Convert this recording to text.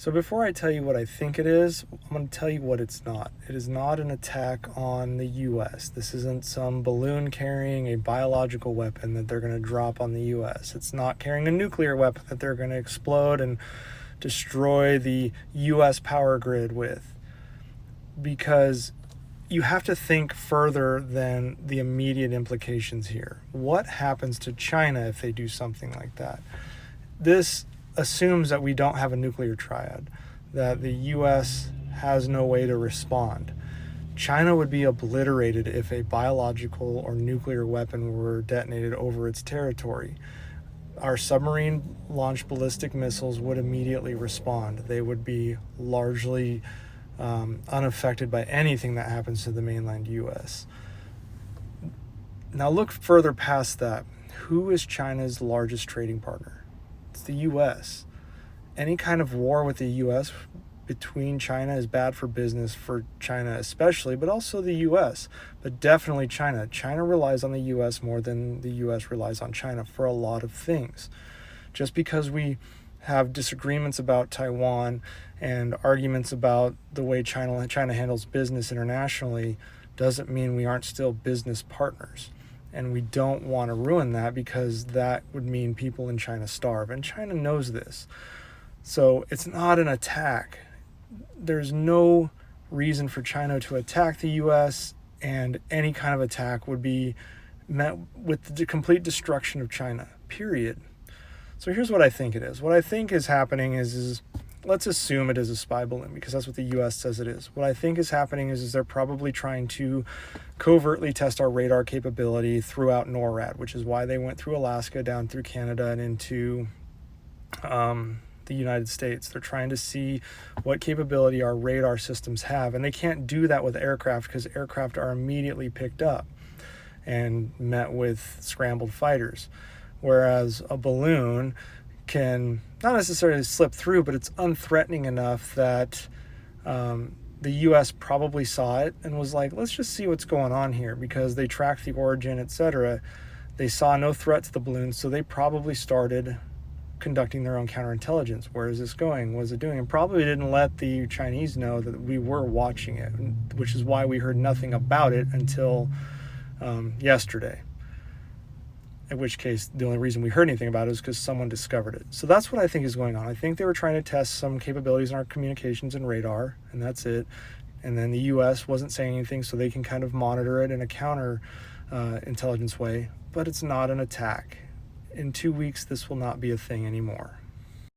So before I tell you what I think it is, I'm going to tell you what it's not. It is not an attack on the US. This isn't some balloon carrying a biological weapon that they're going to drop on the US. It's not carrying a nuclear weapon that they're going to explode and destroy the US power grid with. Because you have to think further than the immediate implications here. What happens to China if they do something like that? This assumes that we don't have a nuclear triad, that the US has no way to respond. China would be obliterated if a biological or nuclear weapon were detonated over its territory. Our submarine launched ballistic missiles would immediately respond. They would be largely unaffected by anything that happens to the mainland US. Now look further past that. Who is China's largest trading partner? It's the US. Any kind of war with the US between China is bad for business for China especially, but also the US, but definitely China. China relies on the US more than the US relies on China for a lot of things. Just because we have disagreements about Taiwan and arguments about the way China handles business internationally doesn't mean we aren't still business partners. And we don't want to ruin that, because that would mean people in China starve. And China knows this. So it's not an attack. There's no reason for China to attack the US, and any kind of attack would be met with the complete destruction of China, period. So here's what I think it is. What I think is happening is let's assume it is a spy balloon, because that's what the US says it is. What I think is happening is they're probably trying to covertly test our radar capability throughout NORAD, which is why they went through Alaska, down through Canada, and into the United States. They're trying to see what capability our radar systems have, and they can't do that with aircraft, because aircraft are immediately picked up and met with scrambled fighters, whereas a balloon can not necessarily slip through, but it's unthreatening enough that the US probably saw it and was like, let's just see what's going on here, because they tracked the origin, etc. They saw no threat to the balloon, so they probably started conducting their own counterintelligence. Where is this going? What is it doing? And probably didn't let the Chinese know that we were watching it, which is why we heard nothing about it until yesterday. In which case, the only reason we heard anything about it is because someone discovered it. So that's what I think is going on. I think they were trying to test some capabilities in our communications and radar, and that's it. And then the US wasn't saying anything, so they can kind of monitor it in a counter intelligence way. But it's not an attack. In 2 weeks, this will not be a thing anymore.